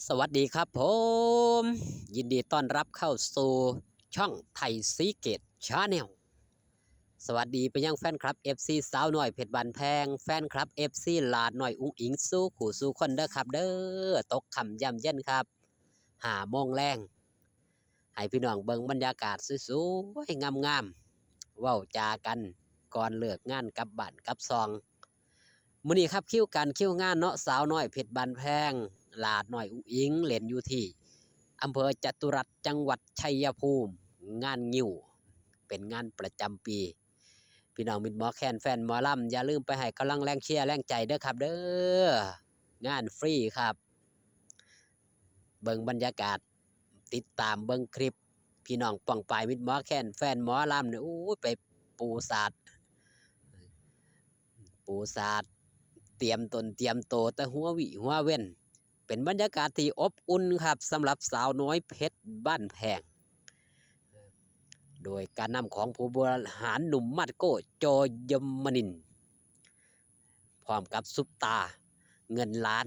สวัสดีครับผมยินดีต้อนรับเข้าสู่ช่องไทยซีเกตชาแนลสวัสดีไปยังแฟนคลับ FC สาวหน่อยเพชรบันแพงแฟนคลับ FC ลาดหน่อยอุ้งอิงสู้ขู่สู้คนเด้อครับเด้อตกค่ำย่ำเย็นครับ5 โมงแรงให้พี่น้องเบิ่งบรรยากาศสวยๆงามๆเว้าจากันก่อนเลิกงานกลับบ้านกลับซองมื้อนี้ครับคิวงานเนาะสาวน้อยเพชรบันแพงลาดหน่อยอุ้งอิงเล่นอยู่ที่อำเภอจตุรัสจังหวัดชัยภูมิงานงิ้วเป็นงานประจำปีพี่น้องมิตรหมอแคนแฟนหมอลำอย่าลืมไปให้กำลังแรงเชียร์แรงใจเด้อครับเด้องานฟรีครับเบิ่งบรรยากาศติดตามเบิ่งคลิปพี่น้องป่องปายมิตรหมอแคนแฟนหมอลำเนี่ยอู้ไปปูศาสตร์เตรียมตนเตรียมโตแต่หัววิหัวเว้นเป็นบรรยากาศที่อบอุ่นครับสำหรับสาวน้อยเพชรบ้านแพงโดยการนำของผู้บริหารหนุ่มมัดโก้โจยมนินทร์พร้อมกับซุปตาเงินล้าน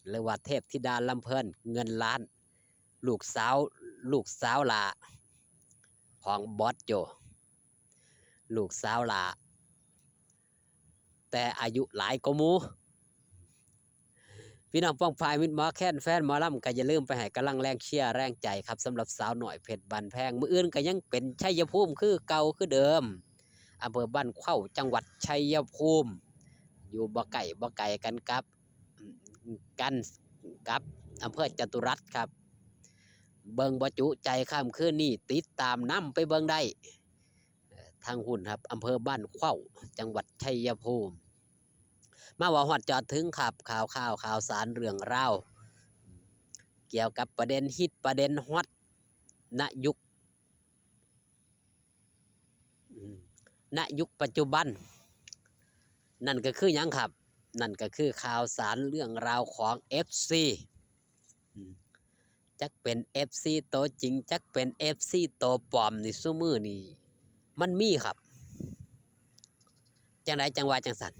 หรือว่าเทพธิดาลำเพลินเงินล้านลูกสาวหลาของบอสโจลูกสาวหลาแต่อายุหลายกว่าหมู่พี่น้องป้องพายมิตรหมอแค้นแฟนหมอลำก็อย่าลืมไปให้กำลังแรงเชียร์แรงใจครับสำหรับสาวหน่อยเพชรบันแพงมื้ออื่นก็ยังเป็นชัยภูมิคือเก่าคือเดิมอำเภอบ้านเข้าจังหวัดชัยภูมิอยู่บ่ไก่กันกันกับอำเภอจตุรัสครับเบิงบ่จุใจข้ามคืนนี่ติดตามน้ำไปเบิงได้ทางหุ่นครับอำเภอบ้านเข้าจังหวัดชัยภูมิมาว่าฮอดจอดถึงครับข่าวสารเรื่องราวเกี่ยวกับประเด็นฮิตประเด็นฮอตณยุคปัจจุบันนั่นก็คือหยังครับนั่นก็คือข่าวสารเรื่องราวของ FC จักเป็น FC โตจริงจักเป็น FC โตปลอมนี่ซุมื้อนี่มันมีครับจังไดจังว่าจังสั่น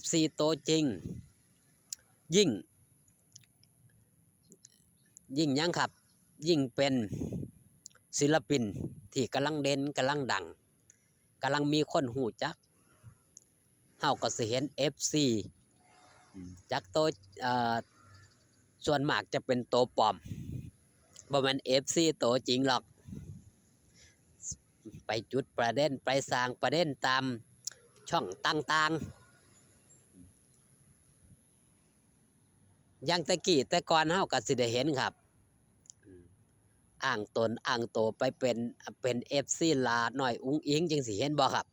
FC โตจริงยิ่งยังครับยิ่งเป็นศิลปินที่กำลังเด่นกำลังดังกำลังมีคนหูจักเฮาก็สิเห็น FC จักโตส่วนมากจะเป็นโตปลอมบ่แม่น FC โตจริงหรอกไปจุดประเด็นไปสร้างประเด็นตามช่องต่างๆอย่างแต่ก่อนเฮาก็สิได้เห็นครับอ้างตนอ้างโตไปเป็น FC ลาน้อยอุ้งอิงจังสิเห็นบ่ครับ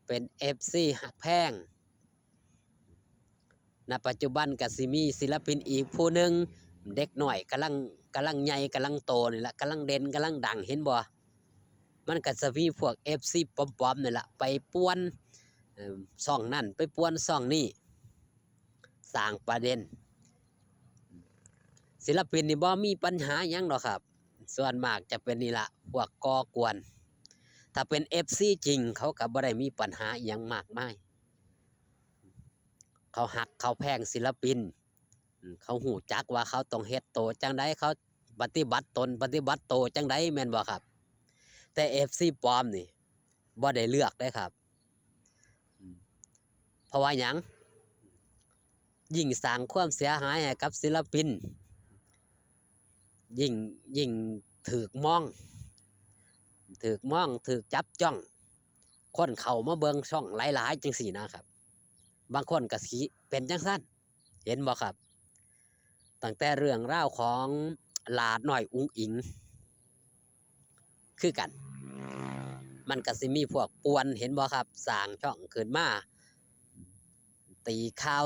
เป็น FC ฮักแพงณปัจจุบันก็สิมีศิลปินอีกผู้หนึ่งเด็กน้อยกำลังใหญ่กำลังโตนี่แหละกำลังเด่นกำลังดังเห็นบ่มันก็จะมีพวก FC ปลอมๆนี่แหละไปป่วนช่องนั่นไปป่วนช่องนี้สร้างประเด็นศิลปินนี่บ่มีปัญหาหยังหรอกครับส่วนมากจะเป็นนี่ละพวกก่อกวนถ้าเป็น FC จริงเขาก็บ่ได้มีปัญหาหยังมากมายเขาหักเขาแพงศิลปินเขาหูจักว่าเขาต้องเฮ็ดโตจังไดเขาปฏิบัติตนปฏิบัติโตจังไดแม่นบ่ครับแต่ FC ปลอมนี่บ่ได้เลือกได้ครับเพราะว่าหยังยิ่งสร้างความเสียหายให้กับศิลปินยิ่งถูกมองถูกจับจ้องคนเข้ามาเบิ่งช่องหลายๆจังซี่นะครับบางคนก็สิเป็นจังซั่นเห็นบ่ครับตั้งแต่เรื่องราวของหลาน้อยอุ้งอิงคือกันมันก็สิมีพวกป่วนเห็นบ่ครับสร้างช่องขึ้นมาตีข่าว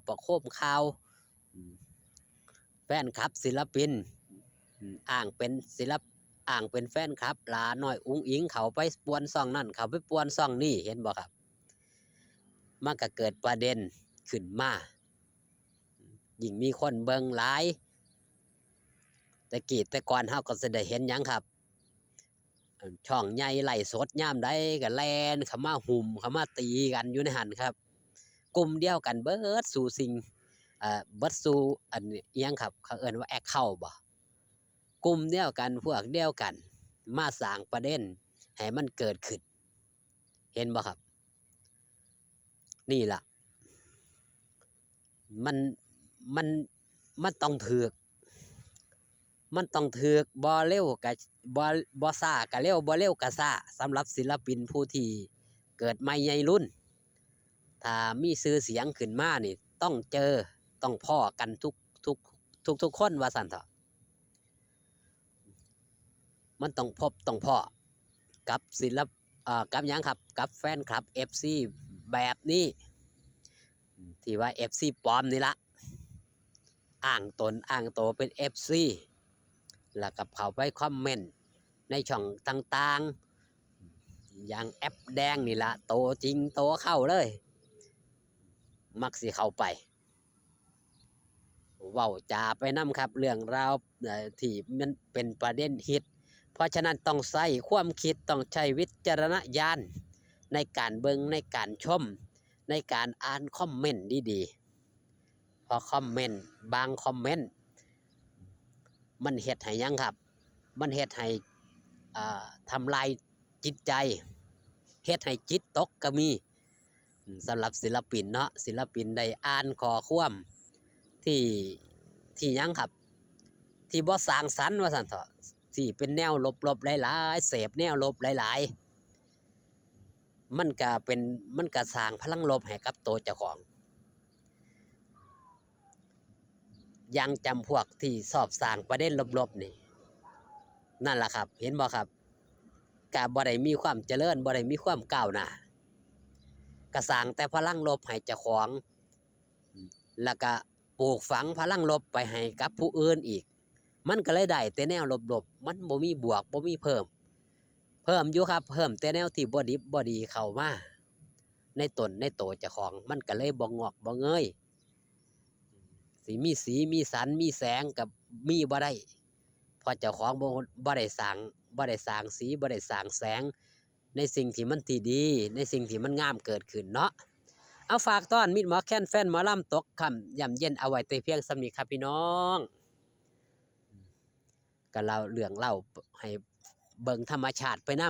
ประโคมข่าวแฟนคลับศิลปินอ้างเป็นแฟนคลับหลาน้อยอุ้งอิงเขาไปป่วนซ่องนั่นเขาไปป่วนซ่องนี่เห็นบ่ครับมันก็เกิดประเด็นขึ้นมายิ่งมีคนเบิ่งหลายแต่ก่อนเฮาก็สิได้เห็นหยังครับช่องใหญ่ไล่สดยามใดก็แล่นเข้ามาหุ่มเข้ามาตีกันอยู่ในหันครับกลุ่มเดียวกันเบิดสู่สิ่ง เบิดสู่อันนี้อิหยังครับเขาเอิ้นว่าแอคเคาท์บ่กลุ่มเดียวกันพวกเดียวกันมาสร้างประเด็นให้มันเกิดขึ้นเห็นบ่ครับนี่ล่ะมันมันมันต้องถูกมันต้องถูกบ่เร็วก็บ่ช้าก็เร็วบ่เร็วก็ช้าสำหรับศิลปินผู้ที่เกิดใหม่ใหญ่รุ่นถ้ามีชื่อเสียงขึ้นมานี่ต้องเจอต้องพ้อกันทุกคนว่าซั่นเถาะมันต้องพบต้องพ้อกับกับหยังครับกับแฟนคลับ FC แบบนี้ที่ว่า FC ปลอมนี่ละอ้างตนอ้างโตวเป็น FC แล้วก็เข้าไปคอมเมนต์ในช่องต่างๆอย่างแอปแดงนี่ละโตจริงโตเข้าเลยมักสิเข้าไปเว้าจาไปนํครับเรื่องราวที่มันเป็นประเด็นฮิตเพราะฉะนั้นต้องใช้ความคิดต้องใช้วิจารณญาณในการเบิ่งในการชมในการอ่านคอมเมนต์ดีๆเพราะคอมเมนต์บางคอมเมนต์มันเฮ็ดให้หยังครับมันเฮ็ดให้ทำลายจิตใจเฮ็ดให้จิตตกก็มีสำหรับศิลปินเนาะศิลปินได้อ่านข้อความที่หยังครับที่บ่สร้างสรรค์ว่าซั่นเถาะที่เป็นแนวลบๆหลายๆเสพแนวลบหลายๆมันก็สร้างพลังลบให้กับตัวเจ้าของอย่างจำพวกที่ชอบสร้างประเด็นลบๆนี่นั่นล่ะครับเห็นบ่ครับก็บ่ได้มีความเจริญบ่ได้มีความก้าวหน้าก็สร้างแต่พลังลบให้เจ้าของแล้วก็ปลูกฝังพลังลบไปให้กับผู้อื่นอีกมันก็เลยได้แต่แนวลบๆมันบ่มีบวกบ่มีเพิ่มอยู่ครับเพิ่มแต่แนวที่บ่ดิบบ่ดีเข้ามาในตนในโตวเจ้าของมันก็เลยบ่งอกบ่เงยสิมีสีมีสันมีแสงกับมีบ่ได้เพราะเจ้าของบ่ได้สร้างสีบ่ได้สร้างแสงในสิ่งที่มันที่ดีในสิ่งที่มันงามเกิดขึ้นเนาะเอาฝากต้อนมิตรหมอแค้นแฟนหมอลำตกค่ำย่ำเย็นเอาไว้แต่เพียงส่ำนี้ครับพี่น้องก็เล่าเรื่องเล่าให้เบิ่งธรรมชาติไปน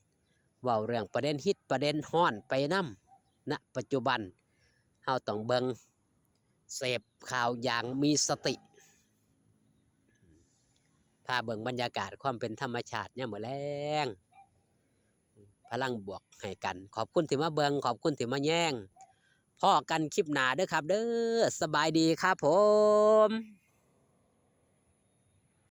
ำเว้าเรื่องประเด็นฮิตประเด็นฮ้อนไปนำณปัจจุบันเฮาต้องเบิ่งเสพข่าวอย่างมีสติพาเบิ่งบรรยากาศความเป็นธรรมชาติยามมื้อแลงพลังบวกให้กันขอบคุณที่มาเบิ่งขอบคุณที่มาแย่งพ้อกันคลิปหน้าเด้อครับเด้อสบายดีครับผม